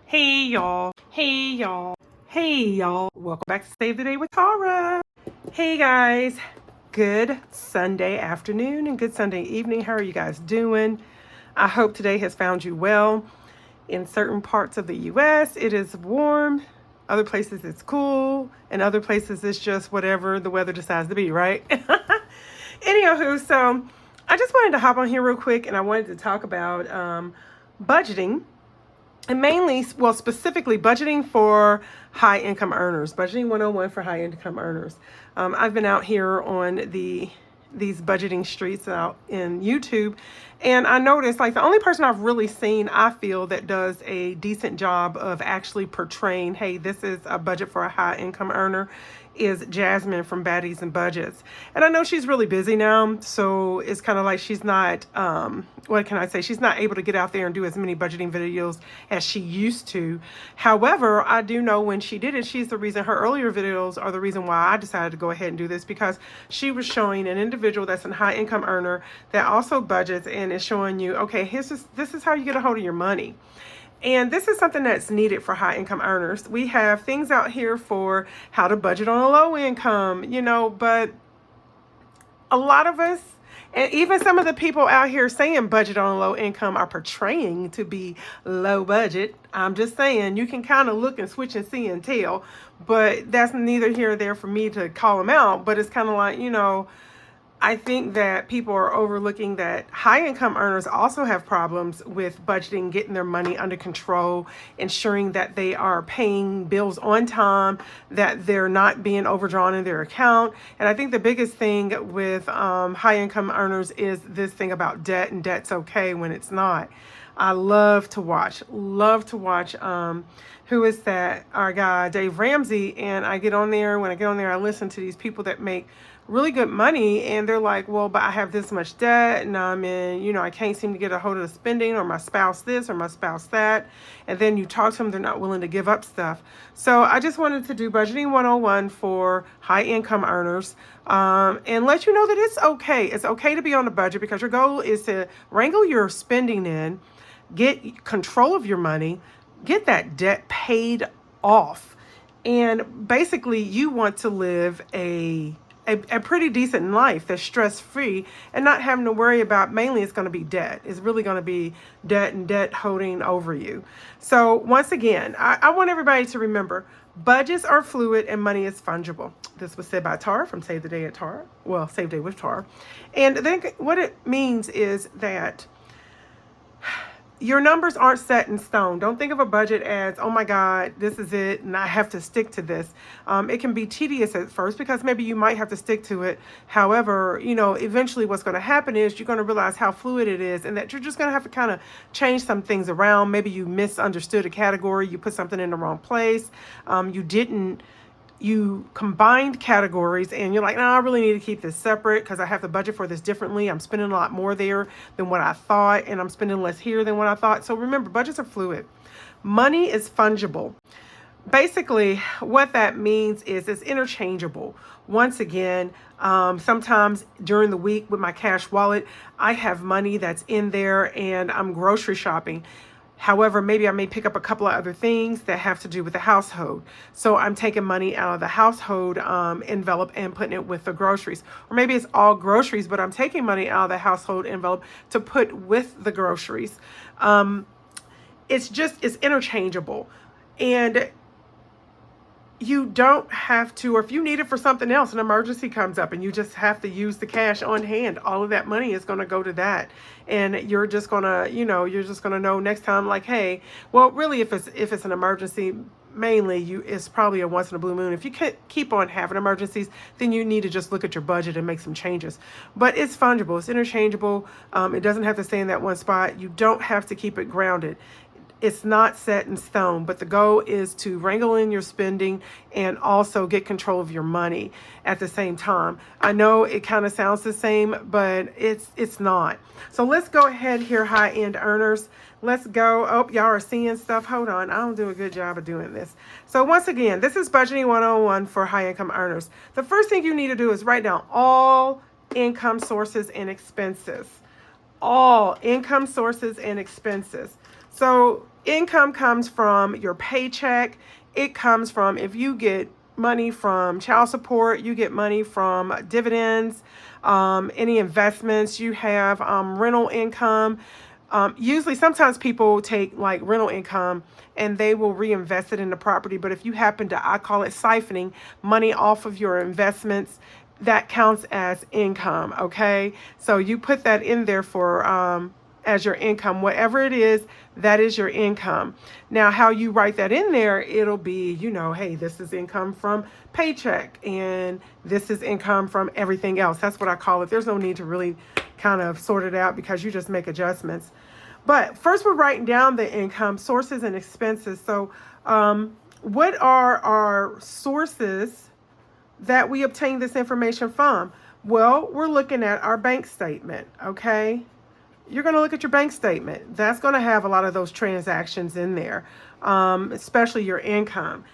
Hey y'all. Hey y'all. Hey y'all. Welcome back to Save the Day with Tara. Hey guys. Good Sunday afternoon and good Sunday evening. How are you guys doing? I hope today has found you well. In certain parts of the US, it is warm. Other places it's cool. And other places it's just whatever the weather decides to be, right? Anywho, so I just wanted to hop on here real quick and I wanted to talk about budgeting. And mainly, well, specifically budgeting for high income earners, budgeting 101 for high income earners. I've been out here on these budgeting streets out in YouTube, and I noticed like the only person I've really seen, I feel, that does a decent job of actually portraying, hey, this is a budget for a high income earner, is Jasmine from Baddies and Budgets. And I know she's really busy now, so it's kind of like she's not, what can I say? She's not able to get out there and do as many budgeting videos as she used to. However, I do know when she did it, she's the reason, her earlier videos are the reason why I decided to go ahead and do this, because she was showing an individual that's a high income earner that also budgets and is showing you, okay, this is how you get a hold of your money. And this is something that's needed for high income earners. We have things out here for how to budget on a low income, but a lot of us, and even some of the people out here saying budget on low income, are portraying to be low budget. I'm just saying, you can kind of look and switch and see and tell, but that's neither here or there for me to call them out. But it's kind of like, I think that people are overlooking that high income earners also have problems with budgeting, getting their money under control, ensuring that they are paying bills on time, that they're not being overdrawn in their account. And I think the biggest thing with high income earners is this thing about debt, and debt's okay when it's not. I love to watch, who is that? Our guy, Dave Ramsey. And I get on there, when I get on there, I listen to these people that make really good money, and they're like, well, but I have this much debt, and I'm in, I can't seem to get a hold of the spending, or my spouse this, or my spouse that. And then you talk to them, they're not willing to give up stuff. So I just wanted to do budgeting 101 for high income earners, and let you know that it's okay. It's okay to be on a budget, because your goal is to wrangle your spending in, get control of your money, get that debt paid off. And basically you want to live a pretty decent life that's stress-free and not having to worry about, mainly it's going to be debt. It's really going to be debt and debt holding over you. So once again, I want everybody to remember, budgets are fluid and money is fungible. This was said by Tara from Save the Day at Tara. Well, Save Day with Tara. And then what it means is that your numbers aren't set in stone. Don't think of a budget as, oh my God, this is it, and I have to stick to this. It can be tedious at first, because maybe you might have to stick to it. However, eventually what's going to happen is you're going to realize how fluid it is, and that you're just going to have to kind of change some things around. Maybe you misunderstood a category, you put something in the wrong place, you combined categories, and you're like, no, I really need to keep this separate because I have to budget for this differently. I'm spending a lot more there than what I thought, and I'm spending less here than what I thought. So remember, budgets are fluid. Money is fungible. Basically, what that means is it's interchangeable. Once again, sometimes during the week with my cash wallet, I have money that's in there and I'm grocery shopping. However, maybe I may pick up a couple of other things that have to do with the household. So I'm taking money out of the household envelope and putting it with the groceries. Or maybe it's all groceries, but I'm taking money out of the household envelope to put with the groceries. It's interchangeable. And you don't have to, or if you need it for something else, an emergency comes up and you just have to use the cash on hand, all of that money is going to go to that. And you're just going to, know next time, like, hey, well, really, if it's an emergency, mainly it's probably a once in a blue moon. If you keep on having emergencies, then you need to just look at your budget and make some changes. But it's fungible, it's interchangeable. It doesn't have to stay in that one spot. You don't have to keep it grounded. It's not set in stone, but the goal is to wrangle in your spending and also get control of your money at the same time. I know it kind of sounds the same, but it's not. So let's go ahead here, high-end earners. Let's go. Oh, y'all are seeing stuff. Hold on. I don't do a good job of doing this. So once again, this is Budgeting 101 for high-income earners. The first thing you need to do is write down all income sources and expenses. All income sources and expenses. So Income comes from your paycheck. It comes from if you get money from child support, you get money from dividends, any investments you have, rental income. Usually, sometimes people take like rental income and they will reinvest it in the property. But if you happen to, I call it siphoning money off of your investments, that counts as income. Okay. So you put that in there for, as your income, whatever it is, that is your income. Now, how you write that in there, it'll be, hey, this is income from paycheck and this is income from everything else. That's what I call it. There's no need to really kind of sort it out because you just make adjustments. But first, we're writing down the income sources and expenses. So, what are our sources that we obtain this information from? Well, we're looking at our bank statement, okay? You're going to look at your bank statement. That's going to have a lot of those transactions in there, especially your income,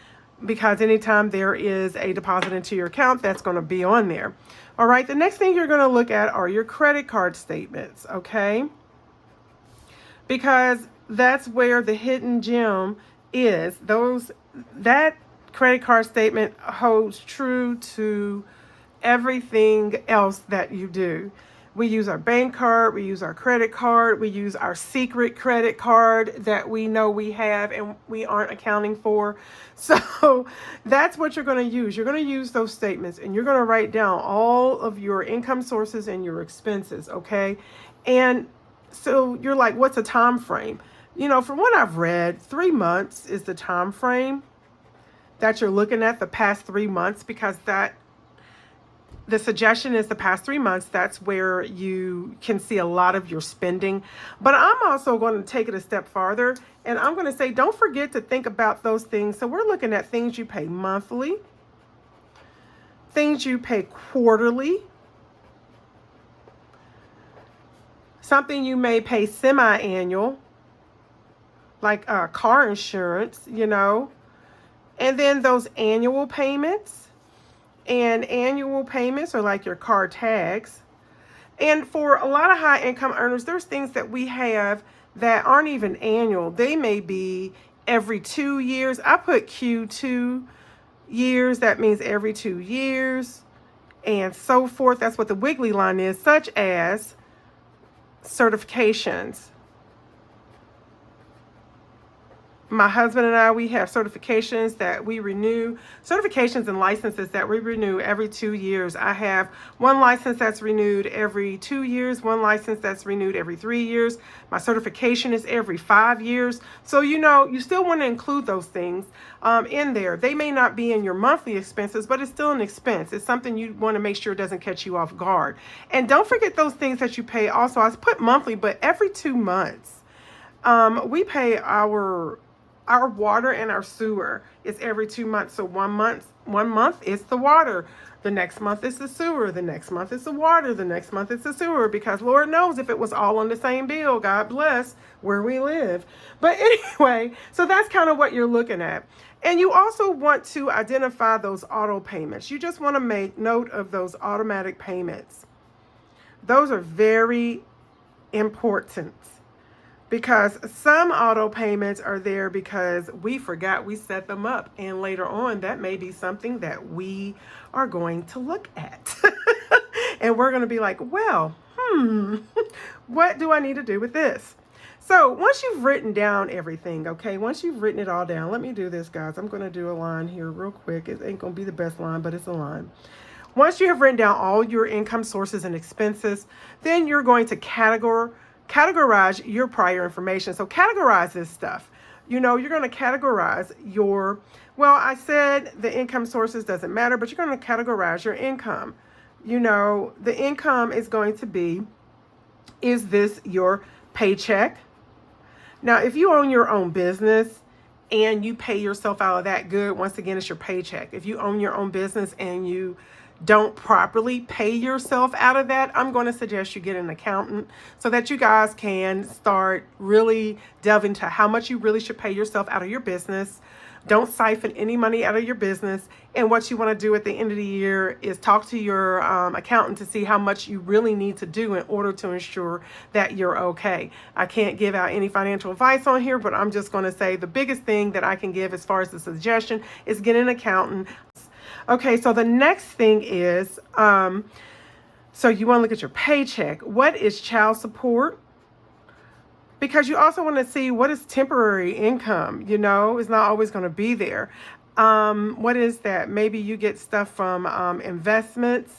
because anytime there is a deposit into your account, that's going to be on there. All right, the next thing you're going to look at are your credit card statements, okay? Because that's where the hidden gem is. That credit card statement holds true to everything else that you do. We use our bank card, we use our credit card, we use our secret credit card that we know we have and we aren't accounting for. So that's what you're going to use. You're going to use those statements and you're going to write down all of your income sources and your expenses, okay? And so you're like, what's a time frame? From what I've read, 3 months is the time frame that you're looking at, the past 3 months, because the suggestion is the past 3 months. That's where you can see a lot of your spending. But I'm also going to take it a step farther, and I'm going to say, don't forget to think about those things. So we're looking at things you pay monthly, things you pay quarterly, something you may pay semi-annual, like car insurance, and then those annual payments. And annual payments are like your car tags. And for a lot of high income earners, there's things that we have that aren't even annual. They may be every 2 years. I put Q2 years. That means every 2 years and so forth. That's what the wiggly line is, such as certifications. My husband and I, we have certifications that we renew, certifications and licenses that we renew every 2 years. I have one license that's renewed every 2 years, one license that's renewed every 3 years. My certification is every 5 years. So, you still want to include those things in there. They may not be in your monthly expenses, but it's still an expense. It's something you want to make sure doesn't catch you off guard. And don't forget those things that you pay also. I put monthly, but every 2 months. We pay our water and our sewer is every 2 months. So 1 month is the water. The next month is the sewer. The next month is the water. The next month is the sewer, because Lord knows if it was all on the same bill, God bless where we live. But anyway, so that's kind of what you're looking at. And you also want to identify those auto payments. You just want to make note of those automatic payments. Those are very important, because some auto payments are there because we forgot we set them up. And later on, that may be something that we are going to look at. And we're going to be like, well, what do I need to do with this? So once you've written down everything, okay, once you've written it all down, let me do this, guys. I'm going to do a line here real quick. It ain't going to be the best line, but it's a line. Once you have written down all your income sources and expenses, then you're going to categorize your prior information. So categorize this stuff. You're going to categorize I said the income sources doesn't matter, but you're going to categorize your income. The income is going to be, is this your paycheck? Now, if you own your own business and you pay yourself out of that, good. Once again, it's your paycheck. If you own your own business and you don't properly pay yourself out of that, I'm going to suggest you get an accountant so that you guys can start really delving into how much you really should pay yourself out of your business. Don't siphon any money out of your business. And what you want to do at the end of the year is talk to your accountant to see how much you really need to do in order to ensure that you're okay. I can't give out any financial advice on here, but I'm just going to say the biggest thing that I can give as far as the suggestion is get an accountant. Okay, so the next thing is, so you want to look at your paycheck. What is child support? Because you also want to see what is temporary income. It's not always going to be there. What is that? Maybe you get stuff from investments,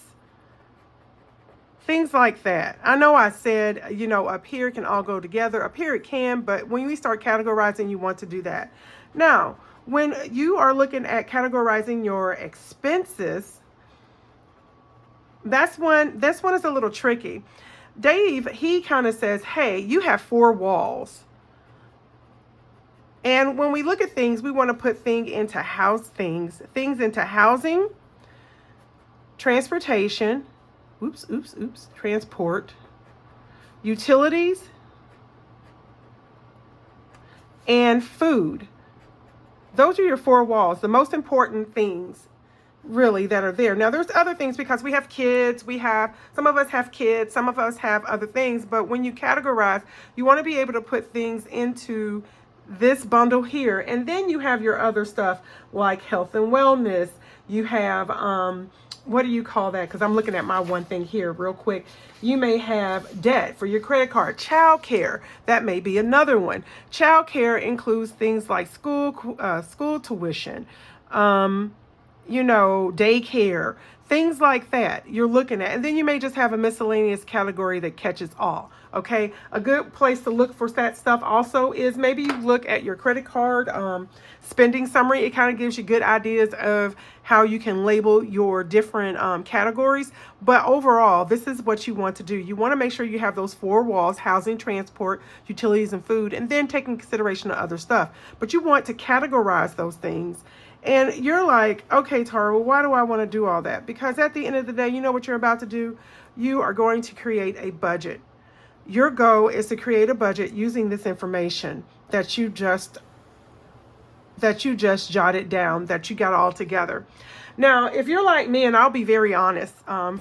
things like that. I know I said, up here it can all go together. Up here it can, but when we start categorizing, you want to do that. Now, when you are looking at categorizing your expenses, this one is a little tricky. Dave, he kind of says, hey, you have 4 walls. And when we look at things, we want to put things into housing, transportation, transport, utilities, and food. Those are your 4 walls, the most important things really that are there. Now there's other things because we have kids, some of us have kids, some of us have other things, but when you categorize, you want to be able to put things into this bundle here, and then you have your other stuff like health and wellness. You have what do you call that? Because I'm looking at my one thing here real quick. You may have debt for your credit card. Child care, that may be another one. Child care includes things like school tuition, daycare, things like that you're looking at. And then you may just have a miscellaneous category that catches all. Okay, a good place to look for that stuff also is maybe you look at your credit card spending summary. It kind of gives you good ideas of how you can label your different categories. But overall, this is what you want to do. You want to make sure you have those 4 walls: housing, transport, utilities, and food, and then take in consideration of other stuff. But you want to categorize those things. And you're like, okay, Tara, well, why do I want to do all that? Because at the end of the day, you know what you're about to do? You are going to create a budget. Your goal is to create a budget using this information that you just jotted down, that you got all together. Now, if you're like me, and I'll be very honest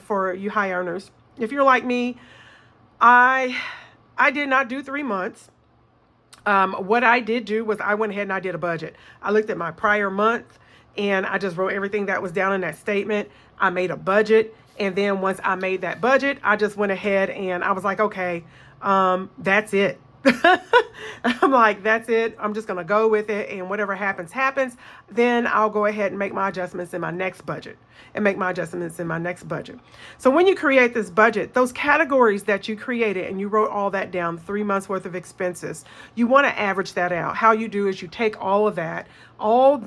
for you high earners, if you're like me, I did not do 3 months. What I did do was I went ahead and I did a budget. I looked at my prior month and I just wrote everything that was down in that statement. I made a budget. And then once I made that budget, I just went ahead and I was like, okay, that's it. I'm like, that's it. I'm just going to go with it. And whatever happens, happens. Then I'll go ahead and make my adjustments in my next budget So when you create this budget, those categories that you created and you wrote all that down, 3 months worth of expenses, you want to average that out. How you do is you take all of that, you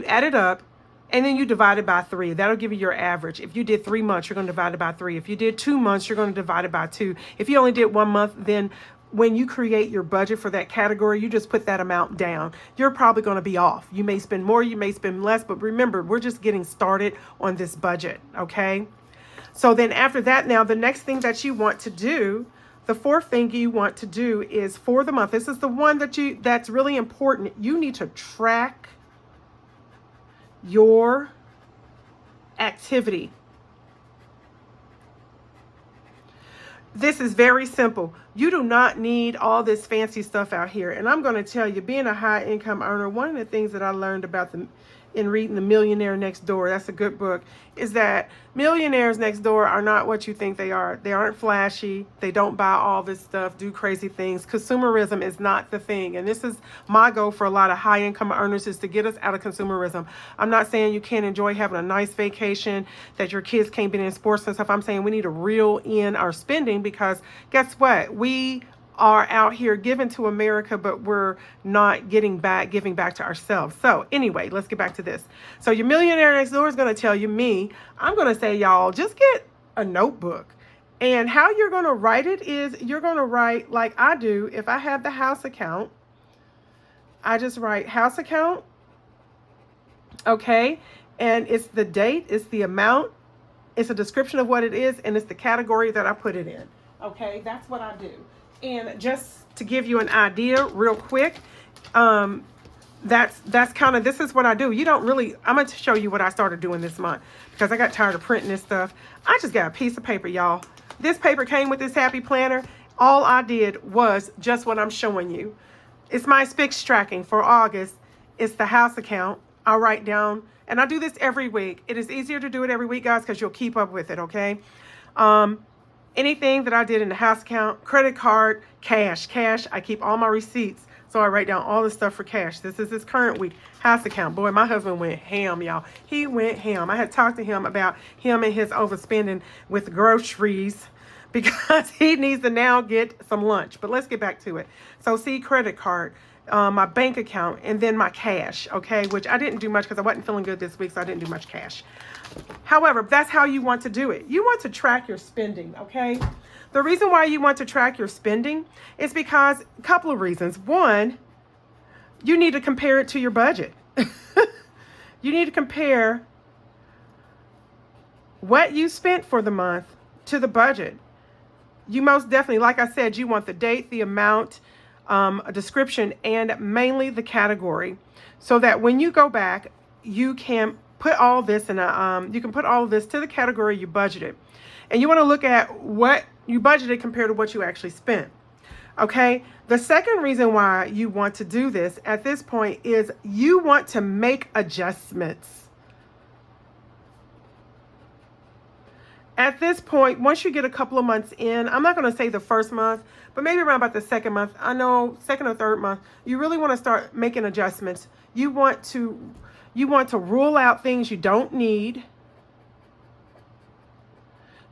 add it up. And then you divide it by 3. That'll give you your average. If you did 3 months, you're going to divide it by 3. If you did 2 months, you're going to divide it by 2. If you only did 1 month, then when you create your budget for that category, you just put that amount down. You're probably going to be off. You may spend more, you may spend less, but remember, we're just getting started on this budget, okay? So then after that, now the next thing that you want to do, the 4th thing you want to do is for the month. This is the one that's really important. You need to track your activity. This is very simple. You do not need all this fancy stuff out here. And I'm going to tell you, being a high income earner, one of the things that I learned about in reading The Millionaire Next Door, that's a good book, is that millionaires next door are not what you think they are. They aren't flashy. They don't buy all this stuff, do crazy things. Consumerism is not the thing. And this is my goal for a lot of high income earners, is to get us out of consumerism. I'm not saying you can't enjoy having a nice vacation, that your kids can't be in sports and stuff. I'm saying we need to reel in our spending, because guess what? We are out here giving to America, but we're not giving back to ourselves. So anyway, let's get back to this. So your millionaire next door is going to tell you, I'm going to say, y'all, just get a notebook. And how you're going to write it is you're going to write like I do. If I have the house account, I just write house account, Okay. And it's the date, it's the amount, it's a description of what it is, and it's the category that I put it in. Okay. That's what I do. And just to give you an idea real quick, that's kind of, this is what I do. You don't really, I'm going to show you what I started doing this month because I got tired of printing this stuff. I just got a piece of paper, y'all. This paper came with this happy planner. All I did was just what I'm showing you. It's my Spix tracking for August. It's the house account. I'll write down, and I do this every week. It is easier to do it every week, guys, because you'll keep up with it, okay? Anything that I did in the house account, credit card, cash, I keep all my receipts. So I write down all the stuff for cash. This is his current week house account. Boy, my husband went ham, y'all. He went ham. I had talked to him about him and his overspending with groceries because he needs to now get some lunch. But let's get back to it. So see, credit card, my bank account, and then my cash, okay? Which I didn't do much because I wasn't feeling good this week, so I didn't do much cash. However, that's how you want to do it. You want to track your spending, okay? The reason why you want to track your spending is because a couple of reasons. One, you need to compare it to your budget. You need to compare what you spent for the month to the budget. You most definitely, like I said, you want the date, the amount, a description, and mainly the category, so that when you go back, you can put all this in a, you can put all of this to the category you budgeted. And you want to look at what you budgeted compared to what you actually spent. Okay. The second reason why you want to do this at this point is you want to make adjustments. At this point, once you get a couple of months in, I'm not going to say the first month, but maybe around about the second month, I know second or third month, you really want to start making adjustments. You want to rule out things you don't need,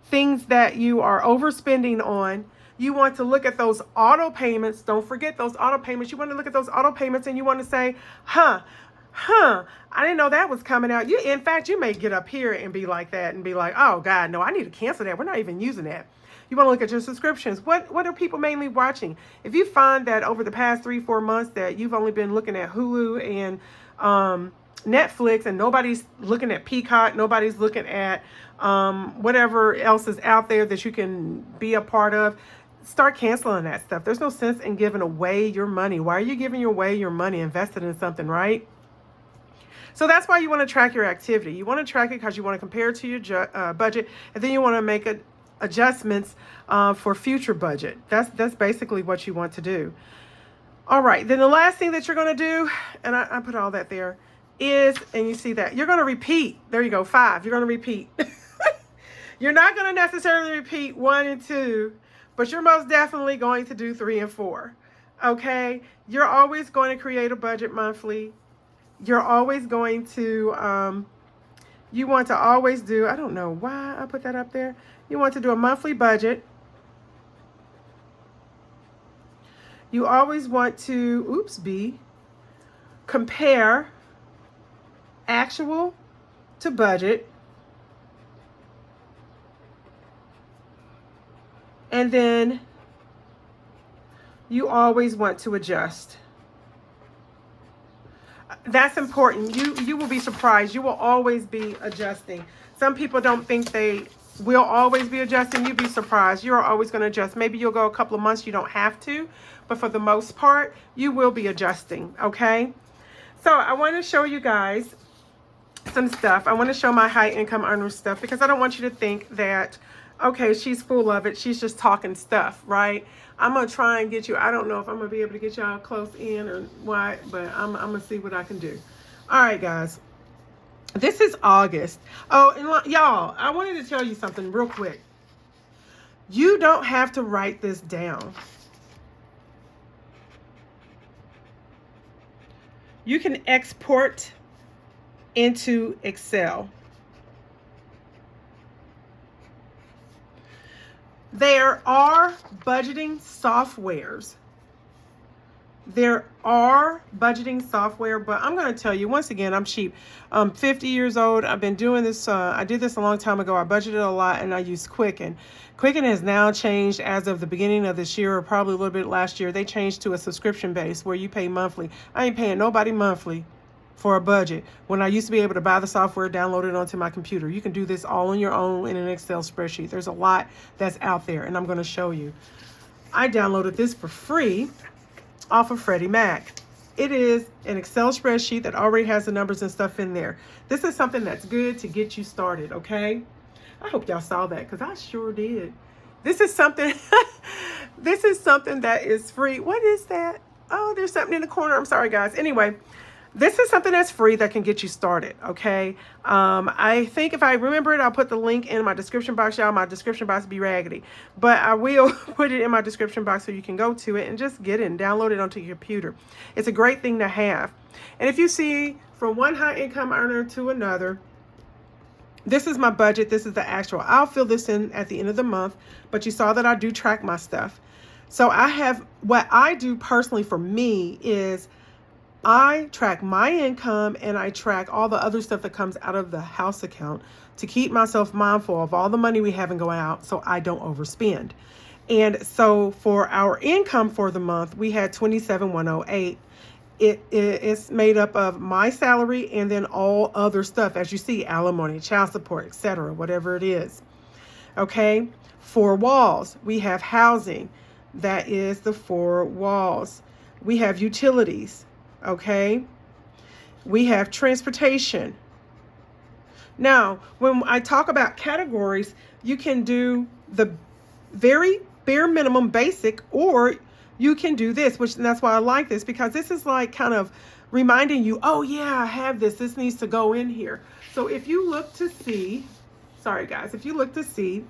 things that you are overspending on. You want to look at those auto payments. Don't forget those auto payments. You want to look at those auto payments and you want to say, I didn't know that was coming out. In fact, you may get up here and be like that and be like, oh God, no, I need to cancel that. We're not even using that. You want to look at your subscriptions. What are people mainly watching? If you find that over the past 3-4 months that you've only been looking at Hulu and Netflix, and nobody's looking at Peacock, nobody's looking at whatever else is out there that you can be a part of, start canceling that stuff. There's no sense in giving away your money. Why are you giving away your money invested in something, right? So that's why you want to track your activity. You want to track it because you want to compare it to your budget, and then you want to make adjustments for future budget. That's basically what you want to do. All right, then the last thing that you're going to do, and I put all that there, is, and you see that, you're going to repeat. There you go, 5. You're going to repeat. You're not going to necessarily repeat 1 and 2, but you're most definitely going to do 3 and 4. Okay? You're always going to create a budget monthly. You're always going to, you want to always do, I don't know why I put that up there. You want to do a monthly budget. You always want to, compare actual to budget. And then you always want to adjust. That's important. You will be surprised. You will always be adjusting. Some people don't think they will always be adjusting. You'd be surprised. You're always going to adjust. Maybe you'll go a couple of months. You don't have to. But for the most part, you will be adjusting. Okay? So I want to show you guys some stuff. I want to show my high income earner stuff because I don't want you to think that, okay, she's full of it. She's just talking stuff, right? I'm going to try and get you. I don't know if I'm going to be able to get y'all close in or what, but I'm going to see what I can do. All right, guys. This is August. Oh, and y'all, I wanted to tell you something real quick. You don't have to write this down. You can export into Excel. There are budgeting softwares. There are budgeting software, but I'm going to tell you, once again, I'm cheap. I'm 50 years old. I've been doing this. I did this a long time ago. I budgeted a lot and I used Quicken. Quicken has now changed as of the beginning of this year, or probably a little bit last year. They changed to a subscription base where you pay monthly. I ain't paying nobody monthly. for a budget when I used to be able to buy the software, download it onto my computer. You can do this all on your own in an Excel spreadsheet. There's a lot that's out there, and I'm going to show you. I downloaded this for free off of Freddie Mac. It is an Excel spreadsheet that already has the numbers and stuff in there. This is something that's good to get you started, okay? I hope y'all saw that because I sure did. This is something, this is something that is free. What is that? Oh, there's something in the corner. I'm sorry, guys. Anyway, this is something that's free that can get you started, okay? I think if I remember it, I'll put the link in my description box. Y'all, my description box be raggedy. But I will put it in my description box so you can go to it and just get it and download it onto your computer. It's a great thing to have. And if you see, from one high income earner to another, this is my budget. This is the actual. I'll fill this in at the end of the month. But you saw that I do track my stuff. So I have, what I do personally for me is I track my income and I track all the other stuff that comes out of the house account to keep myself mindful of all the money we have going out so I don't overspend. And so for our income for the month, we had $27,108. It's made up of my salary and then all other stuff, as you see, alimony, child support, etc., whatever it is. Okay, 4 walls. We have housing. That is the 4 walls. We have utilities. Okay, we have transportation. Now, when I talk about categories, you can do the very bare minimum basic, or you can do this, and that's why I like this, because this is like kind of reminding you, oh yeah, I have this. This needs to go in here. So if you look to see, sorry guys, if you look to see,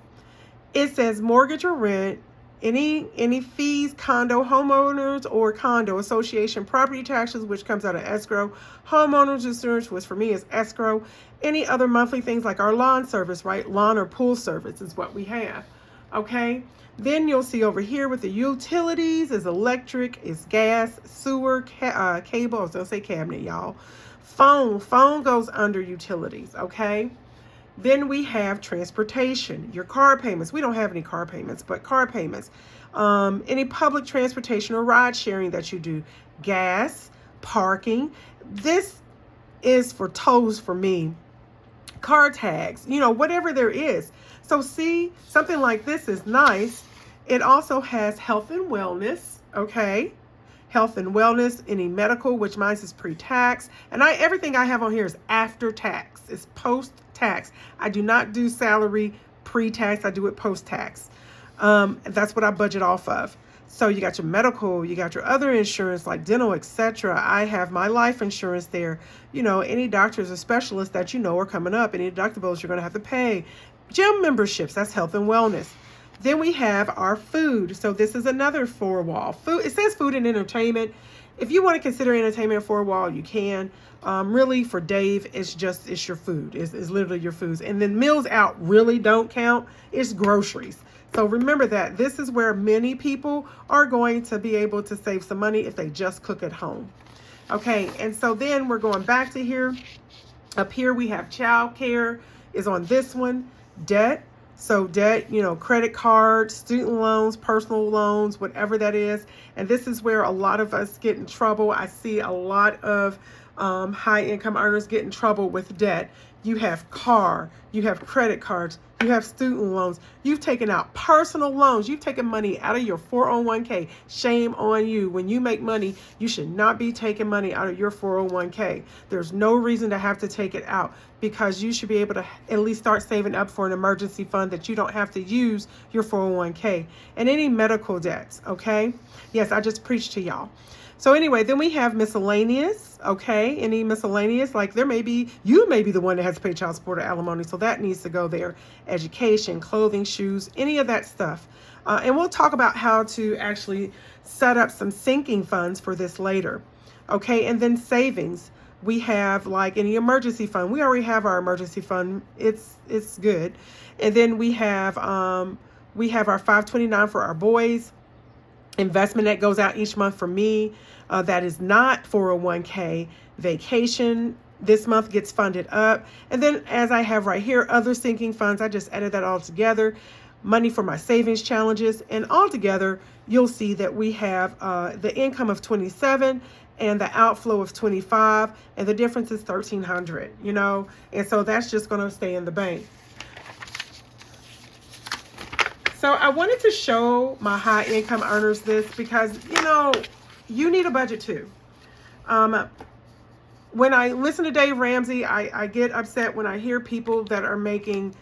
it says mortgage or rent, any fees, condo, homeowners or condo association, property taxes, which comes out of escrow, homeowners insurance, which for me is escrow, any other monthly things like our lawn service, right? Lawn or pool service is what we have. Okay. Then you'll see over here with the utilities is electric, is gas, sewer, cable. I was gonna say cabinet, y'all. Phone goes under utilities. Okay. Then we have transportation, your car payments. We don't have any car payments, but car payments. Any public transportation or ride sharing that you do. Gas, parking. This is for tolls for me. Car tags, whatever there is. So see, something like this is nice. It also has health and wellness, okay? Health and wellness, any medical, which mine is pre-tax. And everything I have on here is after tax. It's post-tax. I do not do salary pre-tax. I do it post-tax. That's what I budget off of. So you got your medical, you got your other insurance like dental, etc. I have my life insurance there. Any doctors or specialists that are coming up, any deductibles you're going to have to pay. Gym memberships, that's health and wellness. Then we have our food. So this is another 4-wall. Food, it says food and entertainment. If you want to consider entertainment a 4-wall, you can. Really for Dave, it's your food. It's literally your foods. And then meals out really don't count. It's groceries. So remember that this is where many people are going to be able to save some money if they just cook at home. Okay, and so then we're going back to here. Up here we have child care is on this one. Debt. So debt, credit cards, student loans, personal loans, whatever that is. And this is where a lot of us get in trouble. I see a lot of high income earners get in trouble with debt. You have car, you have credit cards, you have student loans. You've taken out personal loans. You've taken money out of your 401k. Shame on you. When you make money, you should not be taking money out of your 401k. There's no reason to have to take it out, because you should be able to at least start saving up for an emergency fund that you don't have to use your 401k. And any medical debts, okay? Yes, I just preached to y'all. So anyway, then we have miscellaneous, okay? Any miscellaneous, like you may be the one that has to pay child support or alimony, so that needs to go there. Education, clothing, shoes, any of that stuff. And we'll talk about how to actually set up some sinking funds for this later, okay? And then savings. We have like any emergency fund. We already have our emergency fund. It's good. And then we have our 529 for our boys. Investment that goes out each month for me. That is not 401k. Vacation this month gets funded up. And then as I have right here, other sinking funds, I just added that all together. money for my savings challenges, and altogether you'll see that we have the income of 27 and the outflow of 25, and the difference is 1,300, you know, and so that's just going to stay in the bank. So I wanted to show my high income earners this because, you know, you need a budget too. When I listen to Dave Ramsey, I get upset when I hear people that are making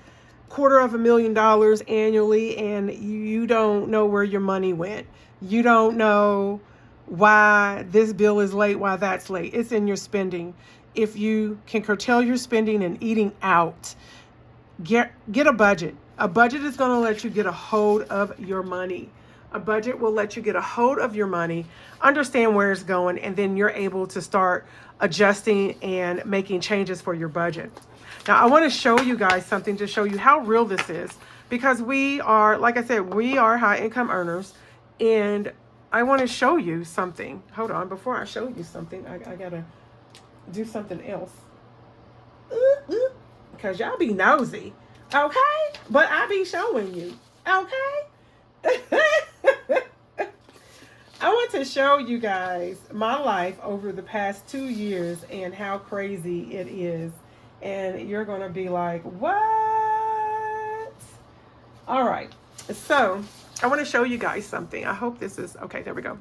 $250,000 annually and you don't know where your money went. You don't know why this bill is late, why that's late. It's in your spending. If you can curtail your spending and eating out, get a budget. A budget is going to let you get a hold of your money. A budget will let you get a hold of your money, understand where it's going, and then you're able to start adjusting and making changes for your budget. Now, I want to show you guys something to show you how real this is, because we are, like I said, we are high income earners, and I want to show you something. Hold on, before I show you something, I gotta do something else. Because y'all be nosy, okay? But I be showing you, okay? I want to show you guys my life over the past 2 years and how crazy it is. And you're going to be like, what? All right. So I want to show you guys something. I hope this is okay. There we go.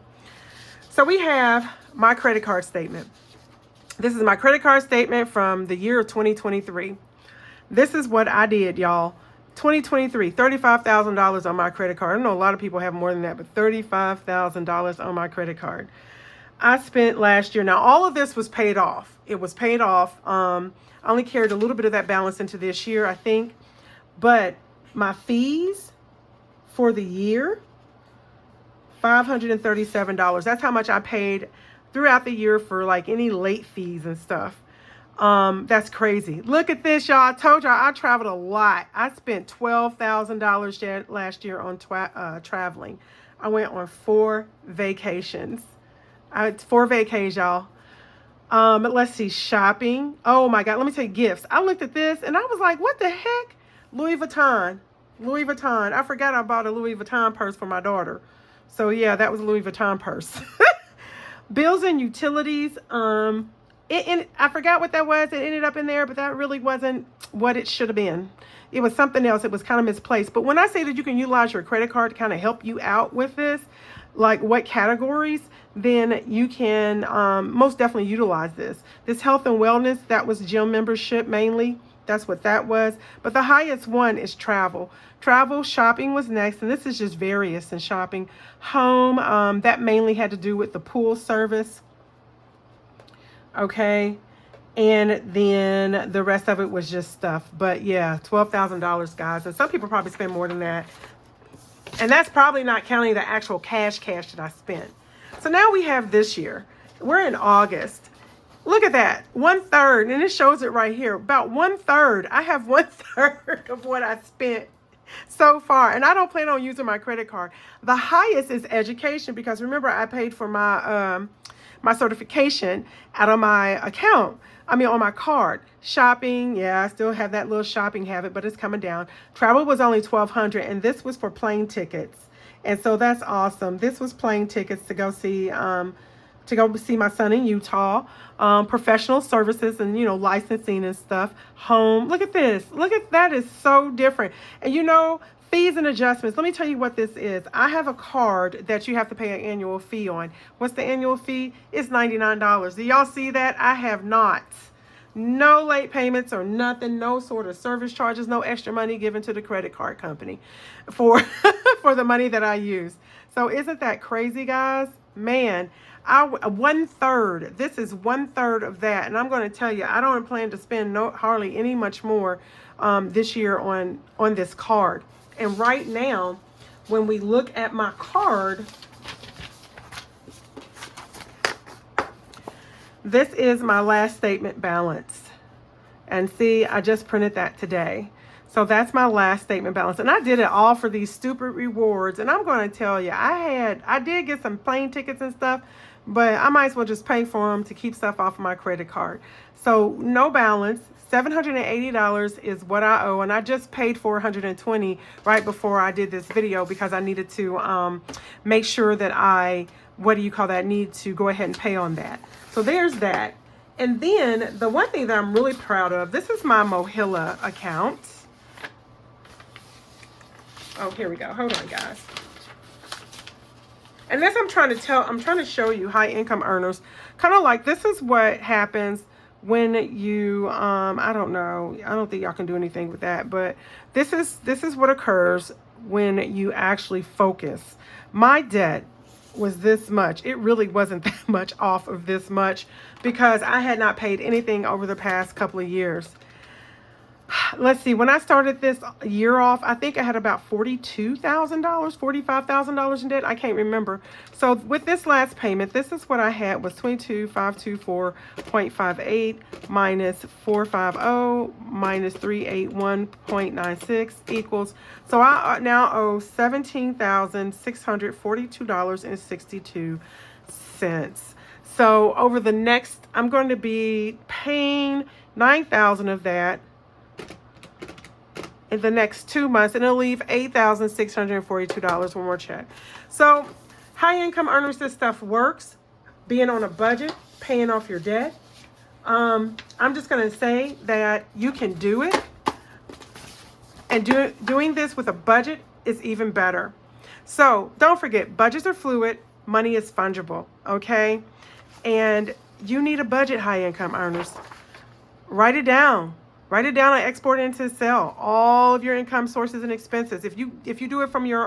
So we have my credit card statement. This is my credit card statement from the year of 2023. This is what I did, y'all. 2023, $35,000 on my credit card. I know a lot of people have more than that, but $35,000 on my credit card. I spent last year. Now, all of this was paid off. It was paid off. I only carried a little bit of that balance into this year, I think. But my fees for the year, $537. That's how much I paid throughout the year for like any late fees and stuff. That's crazy. Look at this, y'all. I told y'all I traveled a lot. I spent $12,000 last year on traveling. I went on 4 vacations. 4 vacations, y'all. Let's see, shopping. Oh my God, let me tell you, gifts. I looked at this and I was like, what the heck? Louis Vuitton. Louis Vuitton. I forgot I bought a Louis Vuitton purse for my daughter. So yeah, that was a Louis Vuitton purse. Bills and utilities. I forgot what that was. It ended up in there, but that really wasn't what it should have been. It was something else. It was kind of misplaced. But when I say that you can utilize your credit card to kind of help you out with this, like what categories, then you can most definitely utilize this. This health and wellness, that was gym membership mainly. That's what that was. But the highest one is travel. Travel, shopping was next, and this is just various in shopping. Home, that mainly had to do with the pool service. Okay, and then the rest of it was just stuff. But yeah, $12,000, guys. And some people probably spend more than that. And that's probably not counting the actual cash that I spent. So now we have this year. We're in August. Look at that, 1/3, and it shows it right here. About 1/3. I have 1/3 of what I spent so far, and I don't plan on using my credit card. The highest is education, because remember I paid for my my certification out of my account. I mean, on my card. Shopping, yeah, I still have that little shopping habit, but it's coming down. Travel was only $1,200, and this was for plane tickets, and so that's awesome. This was plane tickets to go see my son in Utah. Professional services and, you know, licensing and stuff. Home. Look at this. Look at that. Is so different. And you know, fees and adjustments. Let me tell you what this is. I have a card that you have to pay an annual fee on. What's the annual fee? It's $99. Do y'all see that? I have not. No late payments or nothing. No sort of service charges. No extra money given to the credit card company for for the money that I use. So isn't that crazy, guys? Man, 1/3. This is 1/3 of that, and I'm going to tell you, I don't plan to spend hardly any much more this year on this card. And right now, when we look at my card, this is my last statement balance. And see, I just printed that today. So that's my last statement balance. And I did it all for these stupid rewards. And I'm going to tell you, I did get some plane tickets and stuff, but I might as well just pay for them to keep stuff off of my credit card. So no balance. $780 is what I owe, and I just paid $420 right before I did this video because I needed to make sure that I, need to go ahead and pay on that. So there's that. And then the one thing that I'm really proud of, this is my Mohilla account. Oh, here we go. Hold on, guys. And this I'm trying to show you high income earners, kind of like this is what happens when you, I don't know, I don't think y'all can do anything with that, but this is what occurs when you actually focus. My debt was this much. It really wasn't that much off of this much because I had not paid anything over the past couple of years. Let's see, when I started this year off, I think I had about $42,000, $45,000 in debt. I can't remember. So with this last payment, this is what I had was 22,524.58 minus 450 minus 381.96 equals. So I now owe $17,642.62. So over the next, I'm going to be paying $9,000 of that in the next 2 months, and it'll leave $8,642 one more check. So high income earners, this stuff works. Being on a budget, paying off your debt. I'm just going to say that you can do it, and doing this with a budget is even better. So don't forget, budgets are fluid, money is fungible, okay? And you need a budget, high income earners. Write it down. Write it down and export it into Excel. All of your income sources and expenses. If you do it from your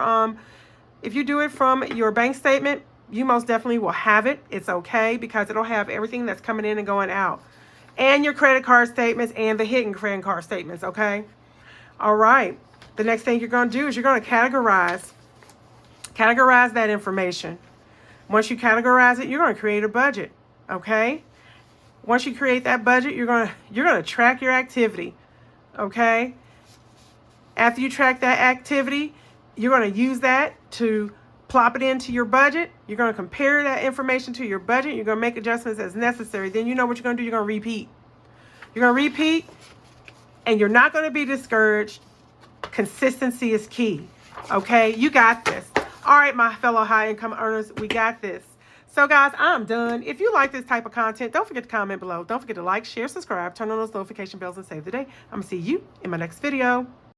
bank statement, you most definitely will have it. It's okay because it'll have everything that's coming in and going out, and your credit card statements and the hidden credit card statements. Okay. All right. The next thing you're going to do is you're going to categorize that information. Once you categorize it, you're going to create a budget. Okay. Once you create that budget, you're gonna track your activity, okay? After you track that activity, you're gonna use that to plop it into your budget. You're gonna compare that information to your budget. You're gonna make adjustments as necessary. Then you know what you're gonna do. You're gonna repeat. You're gonna repeat, and you're not gonna be discouraged. Consistency is key, okay? You got this. All right, my fellow high income earners, we got this. So guys, I'm done. If you like this type of content, don't forget to comment below. Don't forget to like, share, subscribe, turn on those notification bells, and save the day. I'm going to see you in my next video.